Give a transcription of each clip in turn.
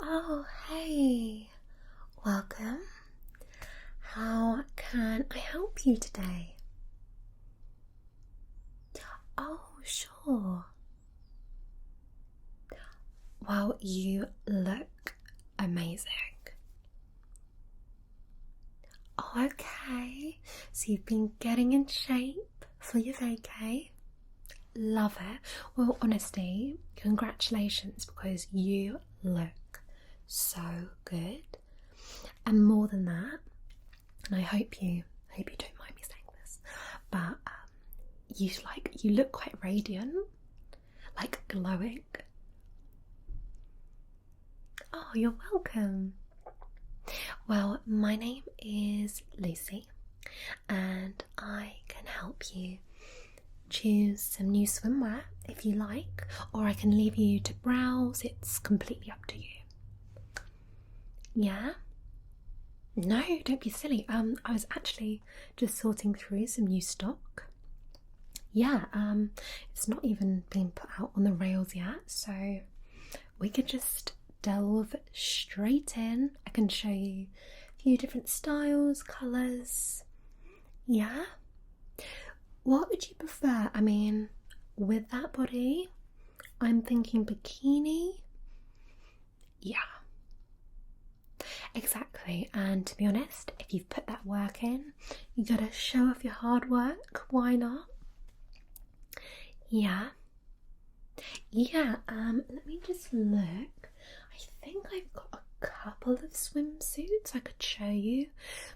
Oh, hey, welcome. How can I help you today? Oh, sure. Well, you look amazing. Oh, okay. So you've been getting in shape for your vacay? Love it. Well, honestly, congratulations because you look so good. And more than that, and I hope you don't mind me saying this, but you look quite radiant, like glowing. Oh, you're welcome. Well, my name is Lucy, and I can help you choose some new swimwear if you like, or I can leave you to browse. It's completely up to you. Yeah? No, don't be silly. I was actually just sorting through some new stock. Yeah, it's not even been put out on the rails yet, so we could just delve straight in. I can show you a few different styles, colours. Yeah? What would you prefer? I mean, with that body, I'm thinking bikini. Yeah. Exactly, and to be honest, if you've put that work in, you gotta show off your hard work. Why not? Yeah. Yeah, let me just look. I think I've got a couple of swimsuits I could show you,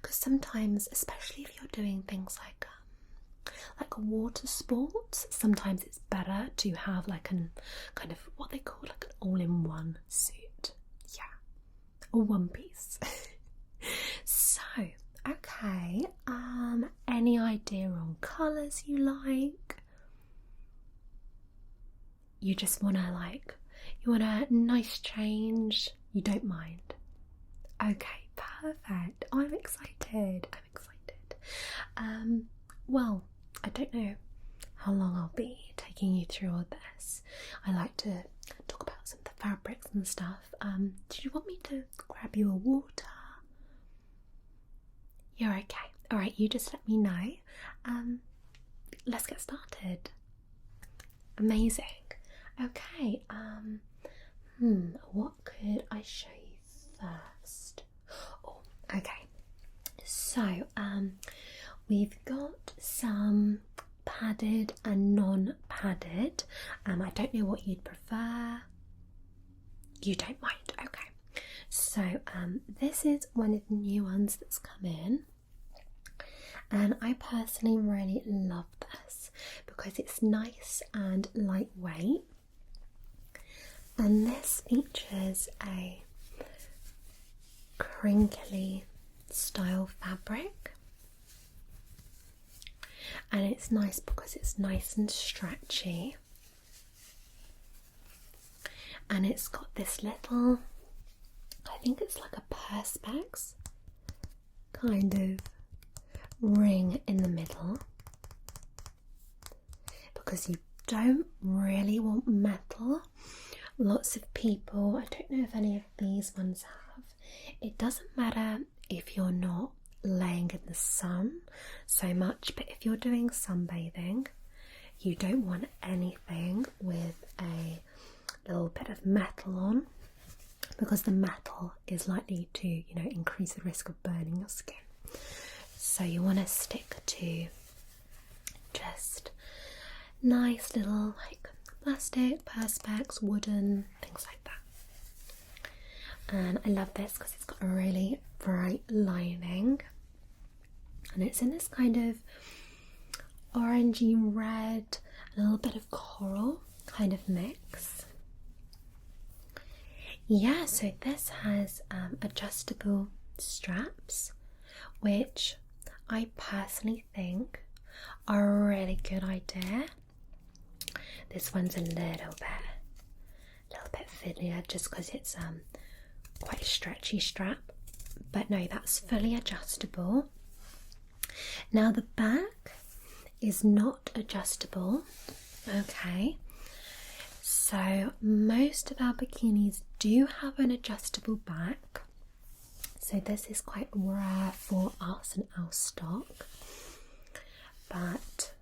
because sometimes, especially if you're doing things like water sports, sometimes it's better to have like an kind of what they call like an all-in-one suit. Yeah, a one piece. So, okay, any idea on colours you like? You just want a nice change, you don't mind? Okay, perfect. I'm excited. Well, I don't know how long I'll be taking you through all this. I like to talk about some of the fabrics and stuff. Did you want me to grab you a water? You're okay. Alright, you just let me know. Let's get started. Amazing. Okay, what could I show you first? Oh, okay. So, we've got some padded and non-padded. I don't know what you'd prefer. You don't mind, okay. So, this is one of the new ones that's come in. And I personally really love this because it's nice and lightweight. And this features a crinkly style fabric. And it's nice because it's nice and stretchy. And it's got this little, I think it's like a perspex kind of ring in the middle, because you don't really want metal. Lots of people, I don't know if any of these ones have, it doesn't matter if you're not laying in the sun so much, but if you're doing sunbathing, you don't want anything with a little bit of metal on, because the metal is likely to, increase the risk of burning your skin. So you want to stick to just nice little like plastic, perspex, wooden, things like that. And I love this because it's got a really bright lining, and it's in this kind of orangey red, a little bit of coral kind of mix. Yeah, so this has adjustable straps, which I personally think are a really good idea. This one's a little bit fiddlier just because it's quite a stretchy strap, but no, that's fully adjustable. Now the back is not adjustable, okay, So most of our bikinis do have an adjustable back, so this is quite rare for us and our stock, but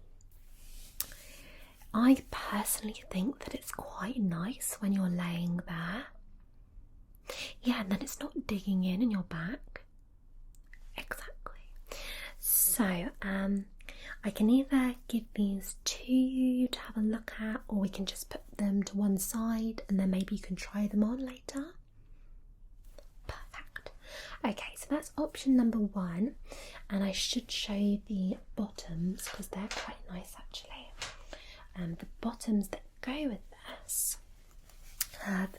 I personally think that it's quite nice when you're laying there. Yeah, and then it's not digging in your back. Exactly. So I can either give these to you to have a look at, or we can just put them to one side and then maybe you can try them on later. Perfect. Okay, so that's option number one, and I should show you the bottoms because they're quite nice actually. The bottoms that go with this have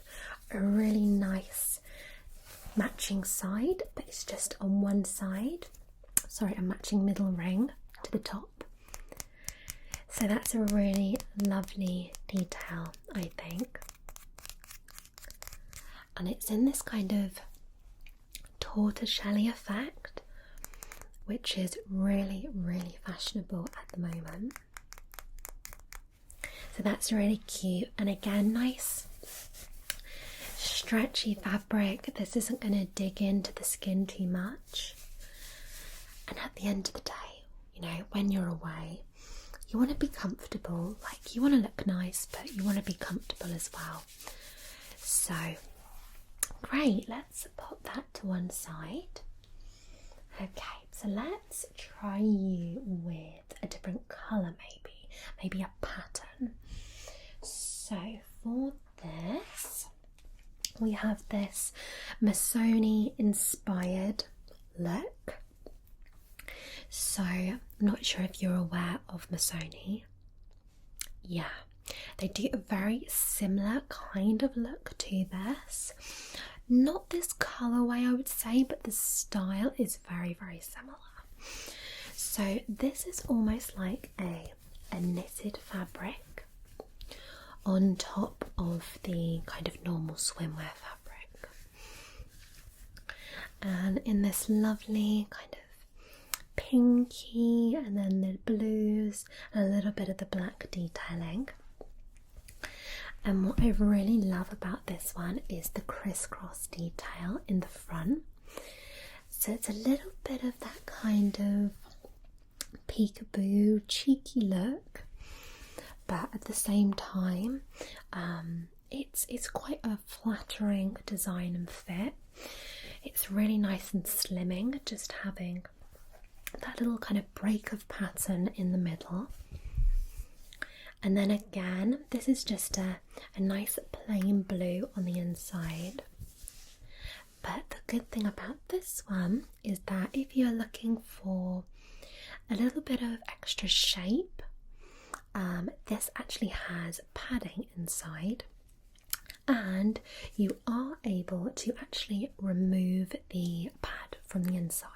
a really nice matching side, but it's just on one side. Sorry, a matching middle ring to the top. So that's a really lovely detail, I think. And it's in this kind of tortoiseshell effect, which is really, really fashionable at the moment. So that's really cute, and again, nice stretchy fabric. This isn't going to dig into the skin too much. And at the end of the day, you know, when you're away, you want to be comfortable. Like, you want to look nice, but you want to be comfortable as well. So great, let's pop that to one side. Okay, so let's try you with a different colour, maybe a pattern. So for this, we have this Missoni inspired look. So I'm not sure if you're aware of Missoni. Yeah, they do a very similar kind of look to this. Not this colourway, I would say, but the style is very, very similar. So this is almost like a knitted fabric on top of the kind of normal swimwear fabric. And in this lovely kind of pinky, and then the blues, and a little bit of the black detailing. And what I really love about this one is the crisscross detail in the front. So it's a little bit of that kind of peekaboo, cheeky look, but at the same time, it's quite a flattering design and fit. It's really nice and slimming, just having that little kind of break of pattern in the middle. And then again, this is just a nice plain blue on the inside. But the good thing about this one is that if you're looking for a little bit of extra shape, this actually has padding inside, and you are able to actually remove the pad from the inside.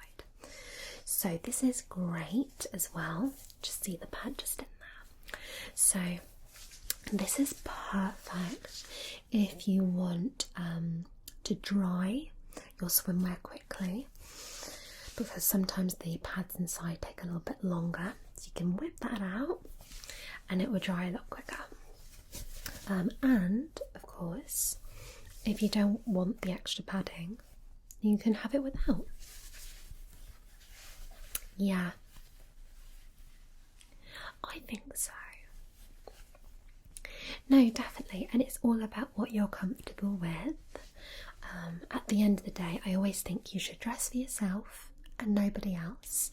So this is great as well. Just see the pad just in there. So this is perfect if you want to dry your swimwear quickly, because sometimes the pads inside take a little bit longer. So you can whip that out and it will dry a lot quicker. And of course, if you don't want the extra padding, you can have it without. Yeah, I think so. No, definitely, and it's all about what you're comfortable with. At the end of the day, I always think you should dress for yourself and nobody else.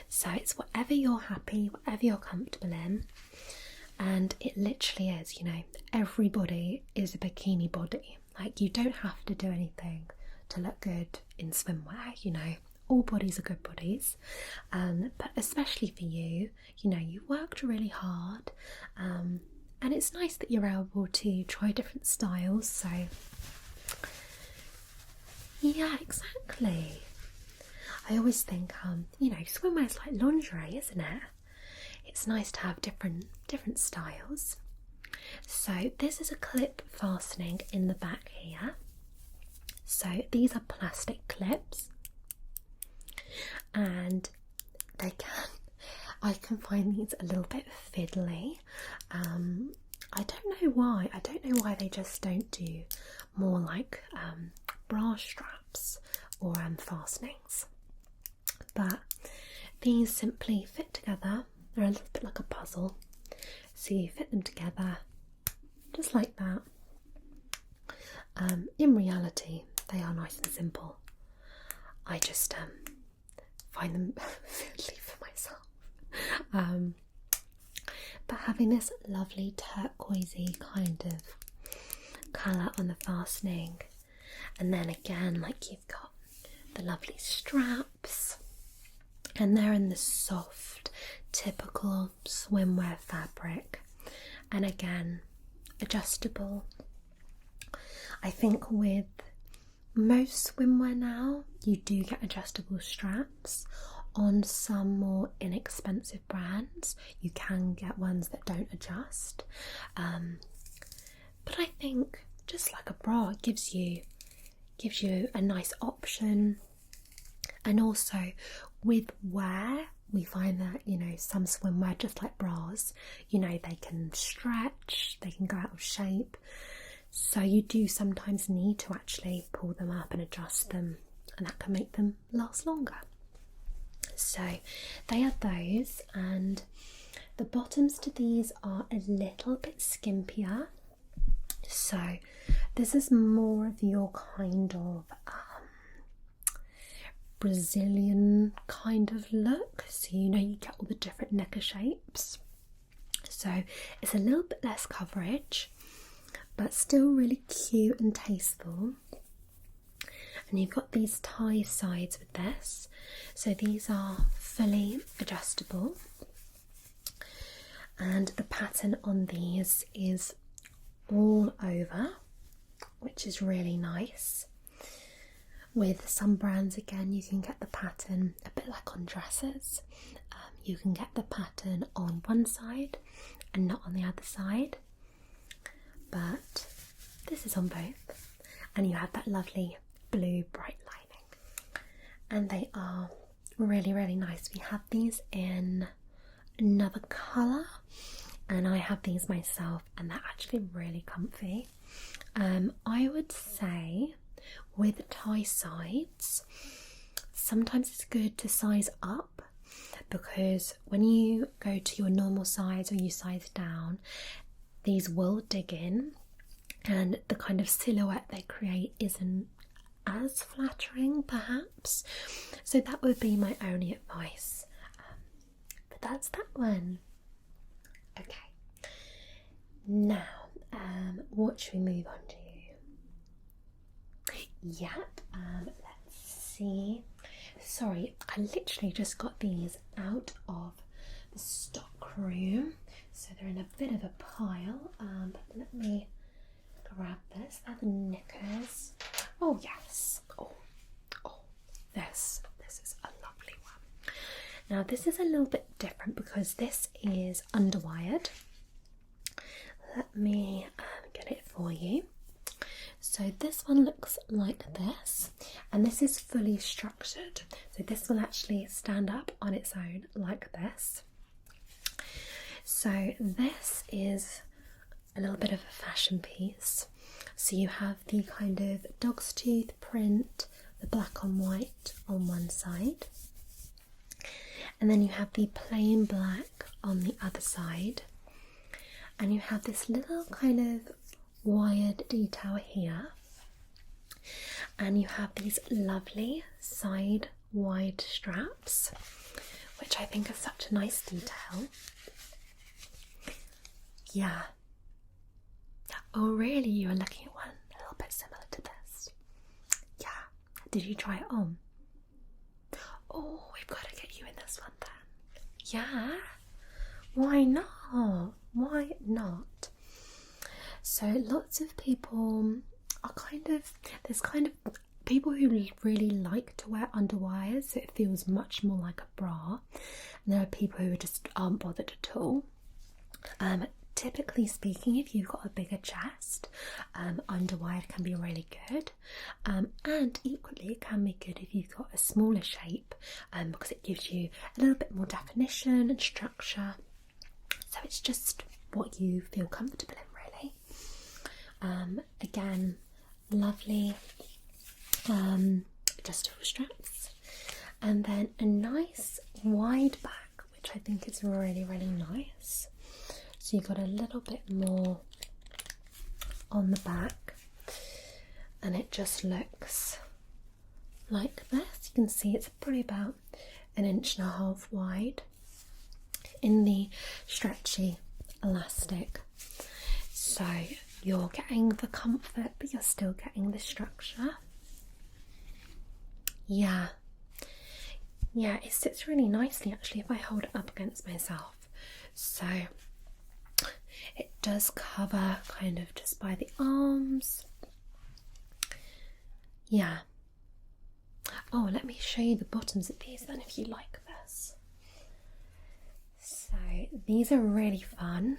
So it's whatever you're happy, whatever you're comfortable in. And it literally is, you know, everybody is a bikini body. Like, you don't have to do anything to look good in swimwear, you know. All bodies are good bodies. But especially for you, you know, you worked really hard. And it's nice that you're able to try different styles. So yeah, exactly. I always think, you know, swimwear is like lingerie, isn't it? It's nice to have different styles. So this is a clip fastening in the back here. So these are plastic clips, and I can find these a little bit fiddly. I don't know why. I don't know why they just don't do more like bra straps or fastenings. But these simply fit together. They're a little bit like a puzzle. So you fit them together just like that. In reality, they are nice and simple. I just find them fiddly for myself. But having this lovely turquoisey kind of colour on the fastening, and then again, like you've got the lovely straps, and they're in the soft, typical swimwear fabric, and again, adjustable. I think with most swimwear now, you do get adjustable straps. On some more inexpensive brands, you can get ones that don't adjust. But I think just like a bra, it gives you a nice option. And also with wear, we find that, you know, some swimwear, just like bras, you know, they can stretch, they can go out of shape. So you do sometimes need to actually pull them up and adjust them, and that can make them last longer. So they are those, and the bottoms to these are a little bit skimpier. So this is more of your kind of Brazilian kind of look. So you know, you get all the different necker shapes. So it's a little bit less coverage, but still really cute and tasteful. And you've got these tie sides with this, so these are fully adjustable, and the pattern on these is all over, which is really nice. With some brands, again, you can get the pattern a bit like on dresses. You can get the pattern on one side and not on the other side, but this is on both, and you have that lovely blue bright lining, and they are really, really nice. We have these in another colour, and I have these myself, and they're actually really comfy. I would say with tie sides, sometimes it's good to size up, because when you go to your normal size or you size down, these will dig in, and the kind of silhouette they create isn't as flattering, perhaps. So that would be my only advice. But that's that one. Okay. Now, what should we move on to? Yep. Let's see. Sorry, I literally just got these out of the stock room, so they're in a bit of a pile. But let me grab this. They're the knickers. Oh yes. Oh, this is a lovely one. Now this is a little bit different because this is underwired. Let me get it for you. So this one looks like this, and this is fully structured. So this will actually stand up on its own like this. So this is a little bit of a fashion piece. So you have the kind of dog's tooth print, the black on white on one side, and then you have the plain black on the other side, and you have this little kind of wired detail here, and you have these lovely side wide straps, which I think is such a nice detail. Yeah. Oh really, you were looking at one a little bit similar to this? Yeah. Did you try it on? Oh, we've got to get you in this one then. Yeah? Why not? Why not? So lots of people are there's people who really like to wear underwires, so it feels much more like a bra. And there are people who just aren't bothered at all. Typically speaking, if you've got a bigger chest, underwired can be really good, and equally it can be good if you've got a smaller shape, because it gives you a little bit more definition and structure. So it's just what you feel comfortable in, really. Again, lovely adjustable straps, and then a nice wide back, which I think is really, really nice. So you've got a little bit more on the back, and it just looks like this. You can see it's probably about 1.5 inches wide in the stretchy elastic. So you're getting the comfort, but you're still getting the structure. Yeah, it sits really nicely actually if I hold it up against myself. So it does cover kind of just by the arms. Yeah. Oh, let me show you the bottoms of these then if you like this. So these are really fun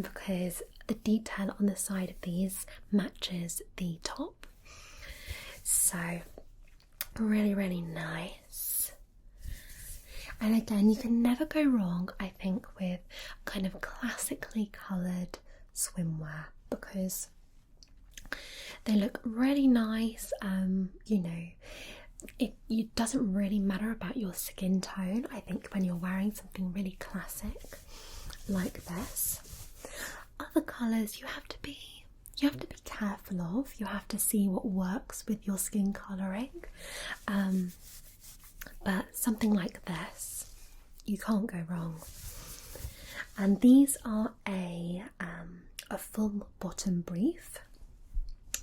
because the detail on the side of these matches the top. So really, really nice. And again, you can never go wrong, I think, with kind of classically coloured swimwear because they look really nice. You know, it doesn't really matter about your skin tone, I think, when you're wearing something really classic like this. Other colours you have to be careful of. You have to see what works with your skin colouring. But something like this, you can't go wrong. And these are a full bottom brief,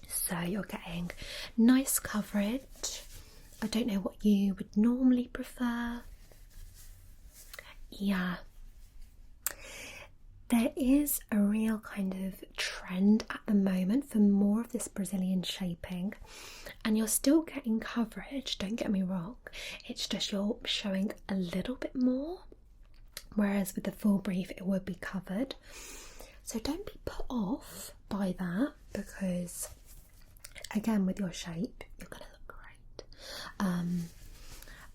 so you're getting nice coverage. I don't know what you would normally prefer. Yeah. There is a real kind of trend at the moment for more of this Brazilian shaping, and you're still getting coverage, don't get me wrong, it's just you're showing a little bit more, whereas with the full brief it would be covered. So don't be put off by that because, again, with your shape you're going to look great.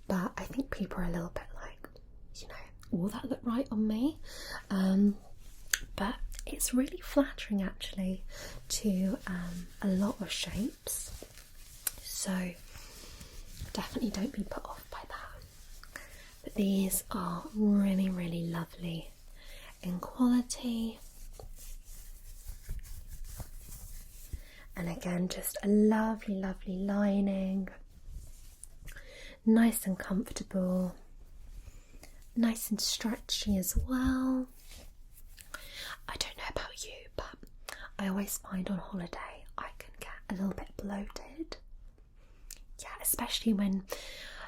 But I think people are a little bit like, you know, will that look right on me? But it's really flattering actually to a lot of shapes, so definitely don't be put off by that. But these are really, really lovely in quality, and again just a lovely, lovely lining, nice and comfortable, nice and stretchy as well. I don't know about you, but I always find on holiday I can get a little bit bloated. Yeah, especially when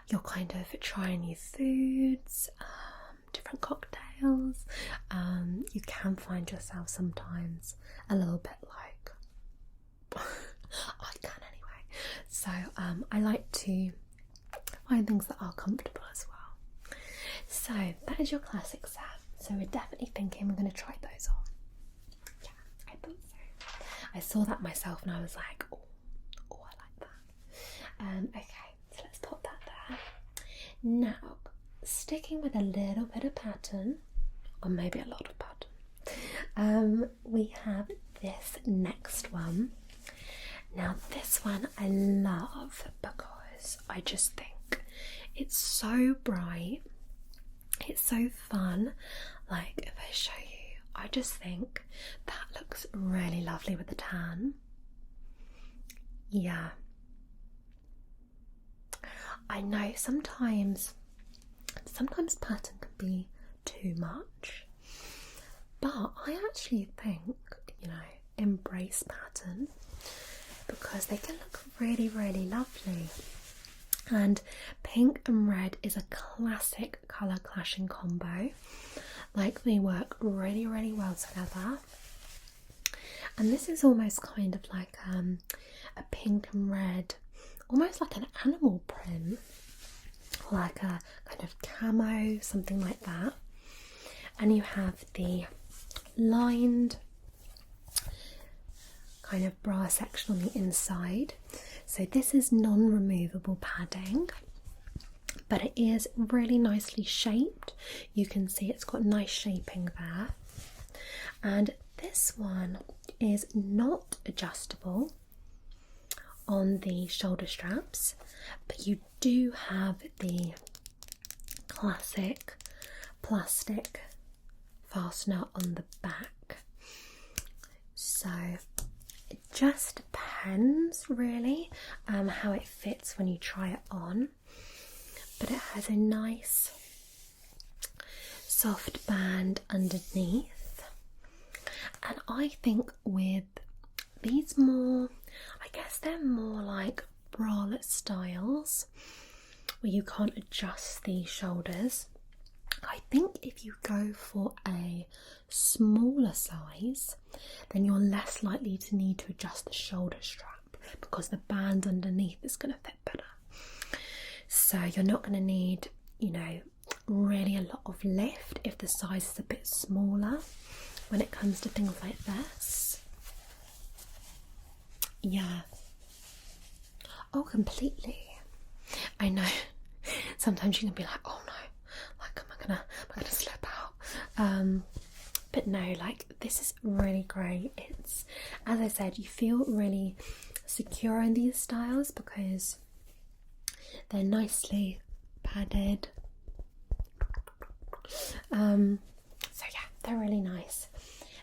you're kind of trying new foods, different cocktails. You can find yourself sometimes a little bit like, I can anyway. So I like to find things that are comfortable as well. So that is your classic set. So we're definitely thinking we're going to try those on. Yeah, I thought so. I saw that myself and I was like, oh, I like that. Okay, so let's pop that there. Now, sticking with a little bit of pattern, or maybe a lot of pattern, we have this next one. Now this one I love because I just think it's so bright. It's so fun. Like, if I show you, I just think that looks really lovely with the tan. Yeah. I know sometimes pattern can be too much, but I actually think, you know, embrace pattern because they can look really, really lovely. And pink and red is a classic colour clashing combo. Like, they work really, really well together. And this is almost kind of like a pink and red, almost like an animal print, like a kind of camo, something like that. And you have the lined kind of bra section on the inside. So this is non-removable padding, but it is really nicely shaped. You can see it's got nice shaping there. And this one is not adjustable on the shoulder straps, but you do have the classic plastic fastener on the back. So it just depends really how it fits when you try it on, but it has a nice soft band underneath, and I think with these more, I guess they're more like bralette styles where you can't adjust the shoulders. I think if you go for a smaller size, then you're less likely to need to adjust the shoulder strap because the band underneath is going to fit better. So you're not going to need, you know, really a lot of lift if the size is a bit smaller when it comes to things like this. Yeah. Oh, completely. I know. Sometimes you can be like, oh no, like am I gonna slip out? But no, like this is really great. It's, as I said, you feel really secure in these styles because they're nicely padded. So yeah, they're really nice.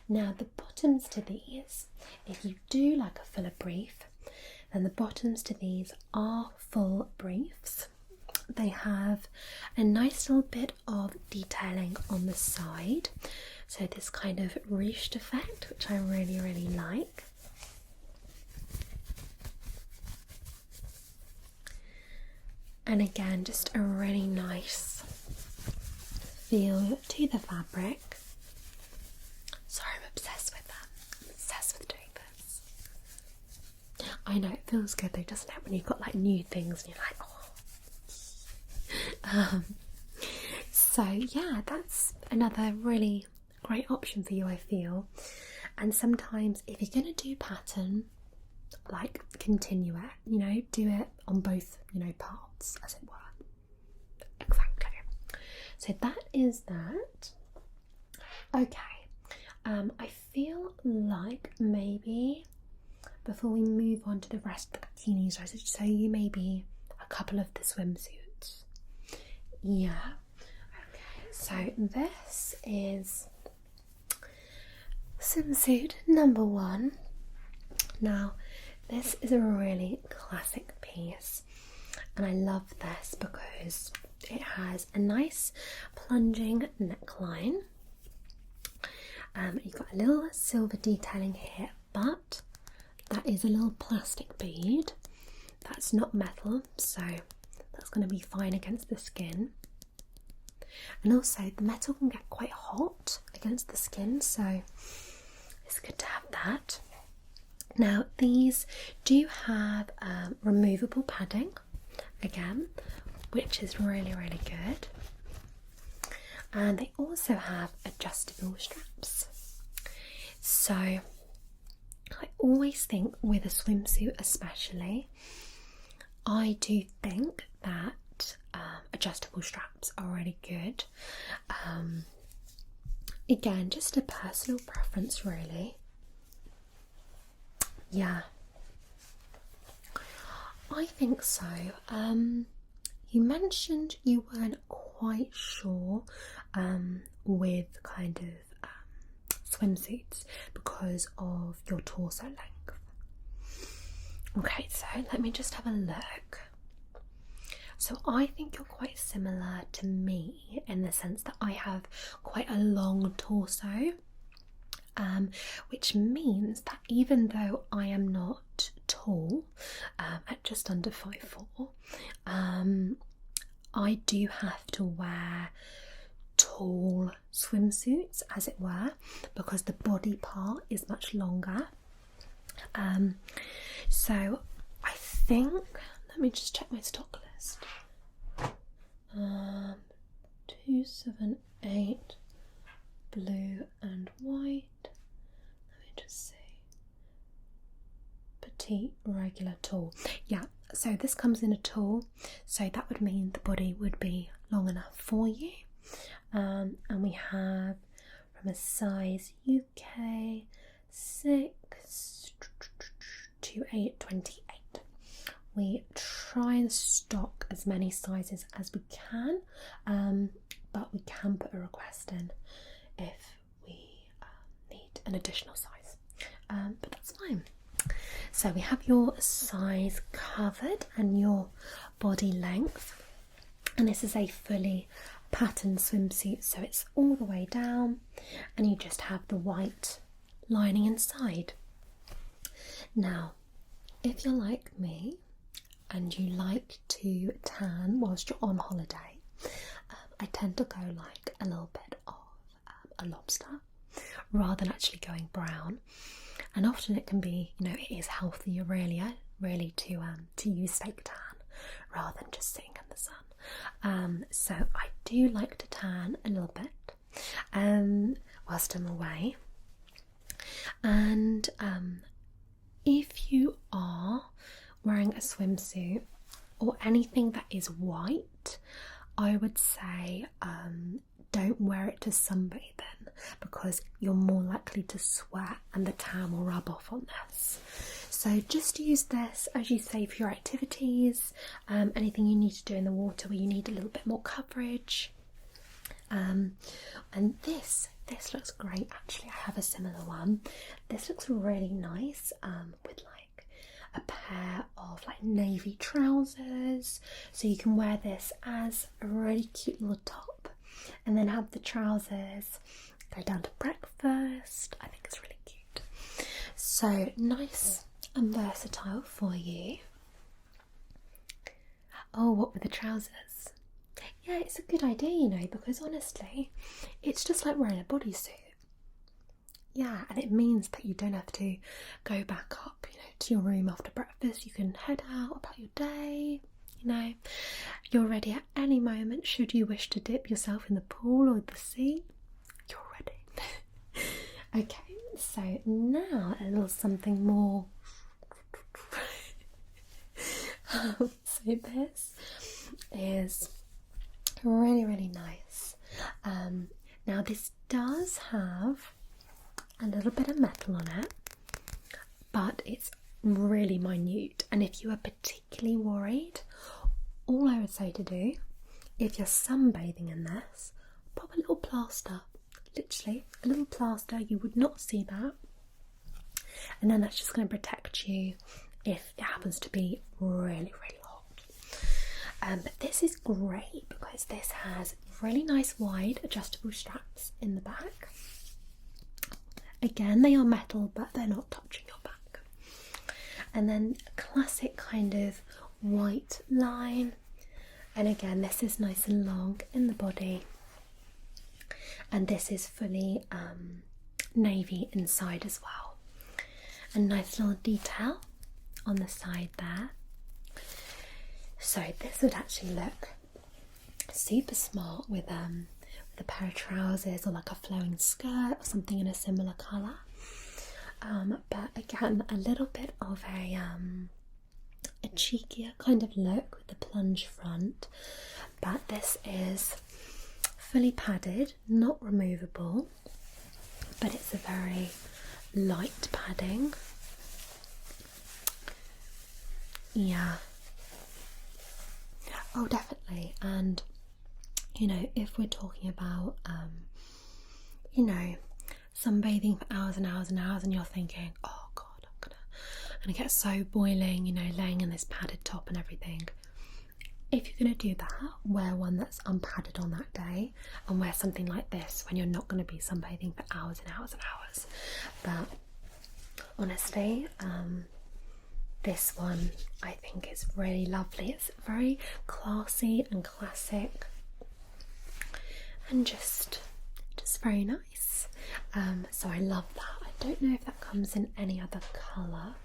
Now the bottoms to these, if you do like a fuller brief, then the bottoms to these are full briefs. They have a nice little bit of detailing on the side, so this kind of ruched effect, which I really, really like. And again, just a really nice feel to the fabric. Sorry, I'm obsessed with that. I'm obsessed with doing this. I know, it feels good though, doesn't it, when you've got like new things and you're like, oh. So yeah, that's another really great option for you, I feel. And sometimes if you're going to do pattern, like continue it, you know, do it on both, you know, parts, as it were. Exactly. So that is that. Okay. I feel like maybe before we move on to the rest of the bikinis, I should show you maybe a couple of the swimsuits. Yeah. Okay. So this is swimsuit number 1. Now, this is a really classic piece, and I love this because it has a nice plunging neckline. You've got a little silver detailing here, but that is a little plastic bead. That's not metal, so that's going to be fine against the skin. And also, the metal can get quite hot against the skin, so it's good to have that. Now, these do have removable padding, again, which is really, really good. And they also have adjustable straps. So, I always think with a swimsuit especially, I do think that adjustable straps are really good. Again, just a personal preference really. Yeah, I think so. You mentioned you weren't quite sure with kind of swimsuits because of your torso length. Okay, so let me just have a look. So I think you're quite similar to me in the sense that I have quite a long torso. Which means that even though I am not tall, at just under 5'4", I do have to wear tall swimsuits, as it were, because the body part is much longer. So I think, let me just check my stock list. 278 blue and white. Let me just see. Petite, regular, tall. Yeah, so this comes in a tall, so that would mean the body would be long enough for you. And we have from a size UK 6 to a 28. We try and stock as many sizes as we can, but we can put a request in if we need an additional size, but that's fine. So we have your size covered and your body length, and this is a fully patterned swimsuit, so it's all the way down and you just have the white lining inside. Now, if you're like me and you like to tan whilst you're on holiday, I tend to go like a little bit of a lobster rather than actually going brown. And often it can be, you know, it is healthier really to use fake tan rather than just sitting in the sun. So I do like to tan a little bit whilst I'm away. And if you are wearing a swimsuit or anything that is white, I would say don't wear it to sunbathe in, because you're more likely to sweat and the tan will rub off on this. So just use this, as you say, for your activities, anything you need to do in the water where you need a little bit more coverage. And this looks great actually. I have a similar one. This looks really nice with like a pair of like navy trousers, so you can wear this as a really cute little top and then have the trousers go down to breakfast. I think it's really cute. So nice and versatile for you. Oh, what with the trousers? Yeah, it's a good idea, you know, because honestly, it's just like wearing a bodysuit. Yeah, and it means that you don't have to go back up, you know, to your room after breakfast. You can head out about your day, you know. You're ready at any moment should you wish to dip yourself in the pool or the sea. You're ready. Okay, so now a little something more. So this is really nice. Now this does have a little bit of metal on it, but it's really minute, and if you are particularly worried, all I would say to do, if you're sunbathing in this, pop a little plaster, literally a little plaster. You would not see that, and then that's just going to protect you if it happens to be really hot. But this is great because this has really nice wide adjustable straps in the back. Again, they are metal, but they're not touching your back. And then a classic kind of white line. And again, this is nice and long in the body. And this is fully navy inside as well. A nice little detail on the side there. So this would actually look super smart with a pair of trousers or like a flowing skirt or something in a similar colour. But again, a little bit of a cheekier kind of look with the plunge front. But this is fully padded, not removable, but it's a very light padding. Yeah. Oh, definitely. And you know, if we're talking about you know, sunbathing for hours and hours and hours, and you're thinking, oh god, I'm gonna get so boiling, you know, laying in this padded top and everything. If you're gonna do that, wear one that's unpadded on that day, and wear something like this when you're not gonna be sunbathing for hours and hours and hours. But honestly, this one I think is really lovely. It's very classy and classic, and just very nice. So I love that. I don't know if that comes in any other colour.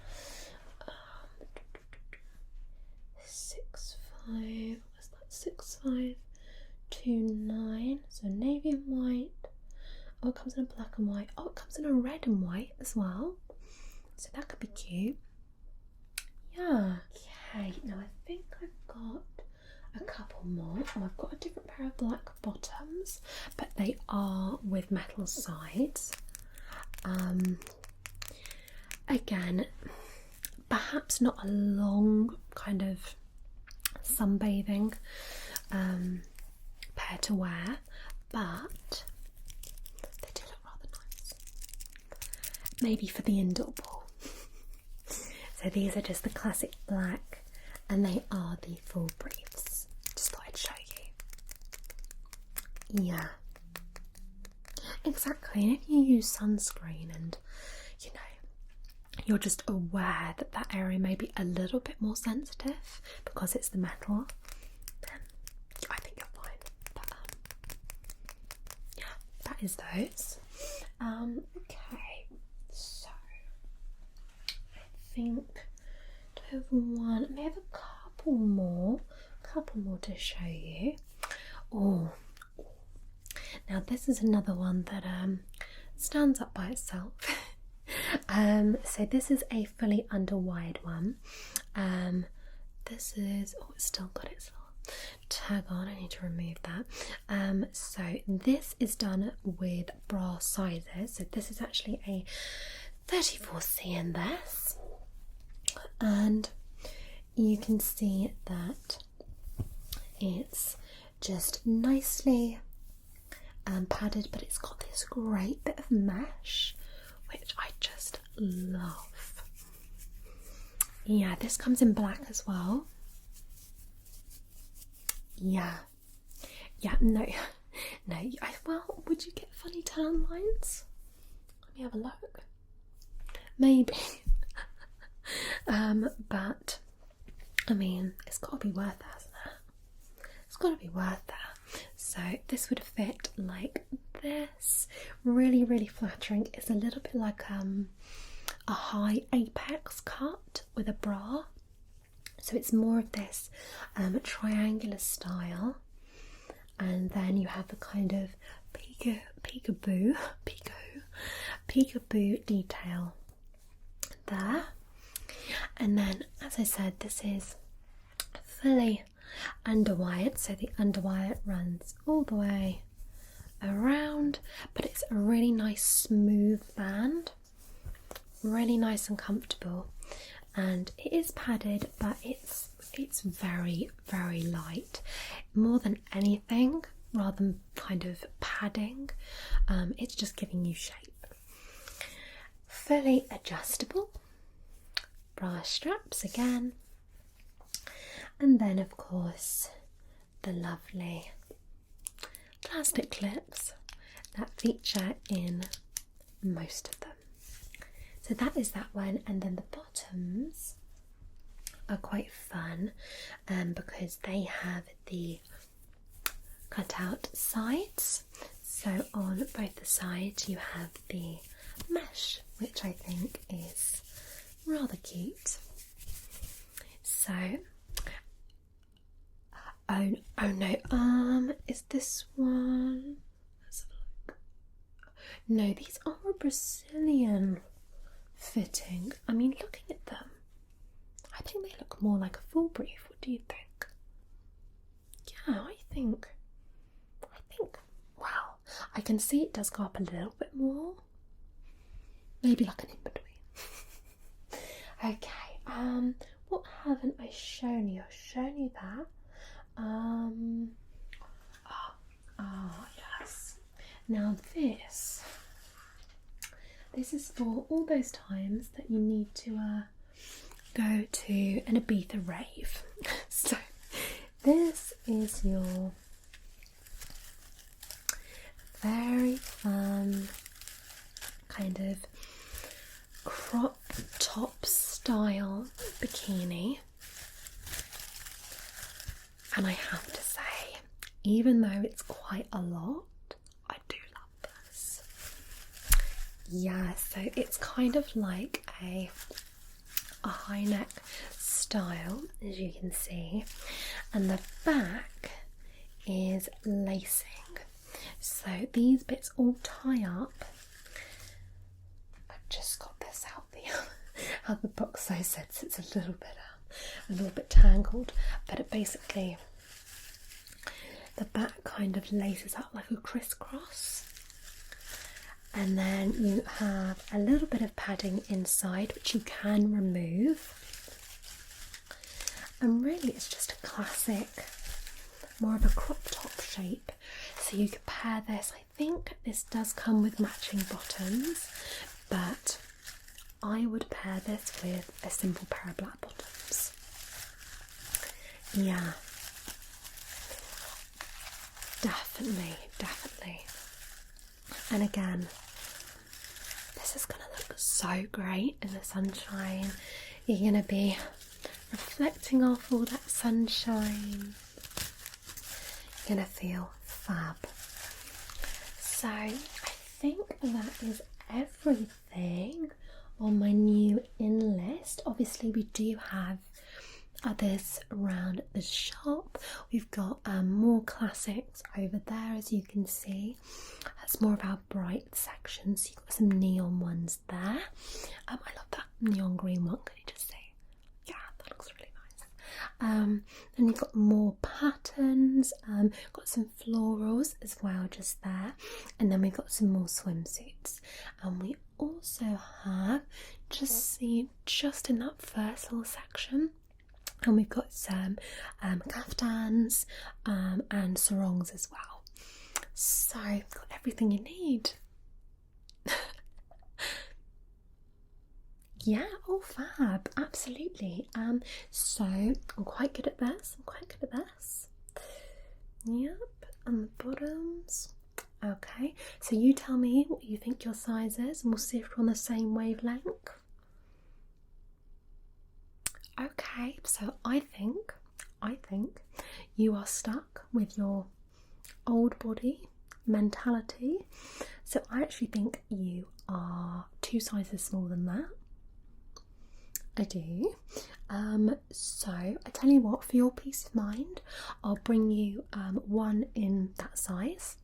65, what's that? 6529. So navy and white. Oh, it comes in a black and white. Oh, it comes in a red and white as well. So that could be cute. Yeah. Okay, now I think I've got a couple more. Oh, I've got a different pair of black bottoms, but they are with metal sides. Again, perhaps not a long kind of sunbathing pair to wear, but they do look rather nice. Maybe for the indoor pool. So these are just the classic black, and they are the full briefs. Just thought I'd show you. Yeah. Exactly, and if you use sunscreen and, you know, you're just aware that that area may be a little bit more sensitive because it's the metal, then I think you're fine. But yeah, that is those. Okay, so I think I have one. I may have a couple more to show you. Oh, now this is another one that stands up by itself. So this is a fully underwired one. This is, oh, it's still got its little tag on. I need to remove that. So this is done with bra sizes. So this is actually a 34C in this, and you can see that it's just nicely padded, but it's got this great bit of mesh, which I just love. Yeah, this comes in black as well. Yeah, no, well, would you get funny tan lines? Let me have a look. Maybe. But I mean, it's got to be worth it, hasn't it? It's got to be worth it. So this would fit like this. Really, really flattering. It's a little bit like a high apex cut with a bra. So it's more of this triangular style, and then you have the kind of peekaboo detail there. And then, as I said, this is fully underwired, so the underwire runs all the way around, but it's a really nice smooth band, really nice and comfortable, and it is padded, but it's very, very light. More than anything, rather than kind of padding, it's just giving you shape. Fully adjustable bra straps again, and then of course the lovely plastic clips that feature in most of them. So that is that one, and then the bottoms are quite fun because they have the cut out sides. So on both the sides you have the mesh, which I think is rather cute. So oh no, is this one? Let's have a look. No, these are a Brazilian fitting. I mean, looking at them, I think they look more like a full brief. What do you think? Yeah, I think well, I can see it does go up a little bit more, maybe like an in between. Okay, what haven't I shown you? I've shown you that. Yes. Now this is for all those times that you need to go to an Ibiza rave. So this is your very fun kind of crop top style bikini, and I have to say, even though it's quite a lot, I do love this. Yeah, so it's kind of like a high neck style, as you can see, and the back is lacing. So these bits all tie up. I've just got this out the box, so it's a little bit tangled, but it basically the back kind of laces up like a crisscross. And then you have a little bit of padding inside, which you can remove. And really it's just a classic, more of a crop top shape. So you could pair this, I think this does come with matching bottoms, but I would pair this with a simple pair of black bottoms. Yeah. Definitely. And again, this is going to look so great in the sunshine. You're going to be reflecting off all that sunshine. You're going to feel fab. So I think that is everything on my new in list. Obviously we do have others around the shop. We've got more classics over there, as you can see. That's more of our bright section, so you've got some neon ones there. I love that neon green one, can you just see? Yeah, that looks really nice. Then you've got more patterns, got some florals as well just there, and then we've got some more swimsuits. And we also have, just in that first little section, and we've got some kaftans and sarongs as well. So you've got everything you need. Yeah, oh fab, absolutely. So I'm quite good at this. Yep, and the bottoms. Okay, so you tell me what you think your size is, and we'll see if we're on the same wavelength. Okay, so I think you are stuck with your old body mentality. So I actually think you are 2 sizes smaller than that. I do. So I tell you what, for your peace of mind, I'll bring you one in that size,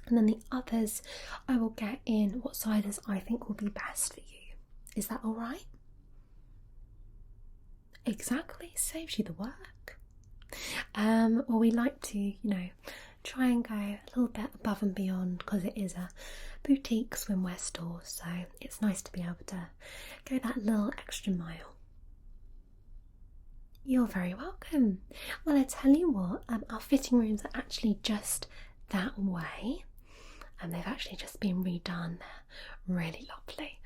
and then the others I will get in what sizes I think will be best for you. Is that all right? Exactly, saves you the work. Well, we like to, try and go a little bit above and beyond, because it is a boutique swimwear store, so it's nice to be able to go that little extra mile. You're very welcome. Well, I tell you what, our fitting rooms are actually just that way, and they've actually just been redone. They're really lovely.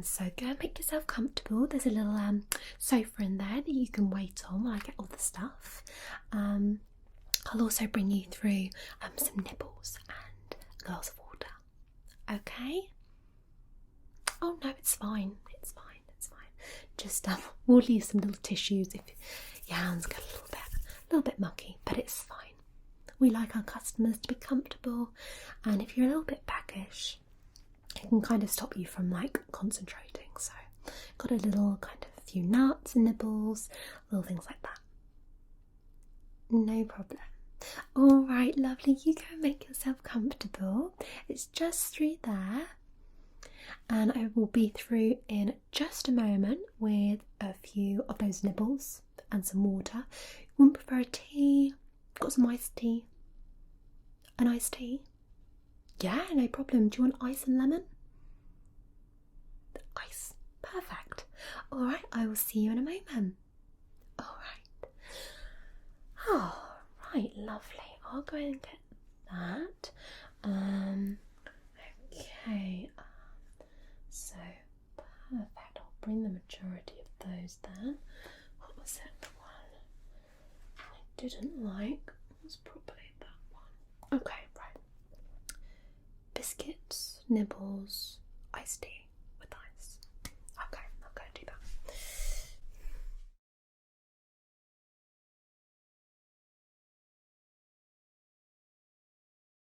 So go and make yourself comfortable. There's a little sofa in there that you can wait on while I get all the stuff. I'll also bring you through some nibbles and a glass of water. Okay? Oh no, it's fine. It's fine. Just we'll leave some little tissues if your hands get a little bit mucky, but it's fine. We like our customers to be comfortable, and if you're a little bit peckish, it can kind of stop you from concentrating. So got a little kind of few nuts and nibbles, little things like that. No problem. All right, lovely, you go make yourself comfortable. It's just through there, and I will be through in just a moment with a few of those nibbles and some water. You wouldn't prefer a tea? Got some iced tea? An iced tea? Yeah, no problem. Do you want ice and lemon? Ice. Perfect. All right, I will see you in a moment. All right. Oh, right, lovely. I'll go and get that. Okay. So perfect. I'll bring the majority of those then. What was it? The one I didn't like was probably that one. Okay, right. Biscuits, nibbles, iced tea.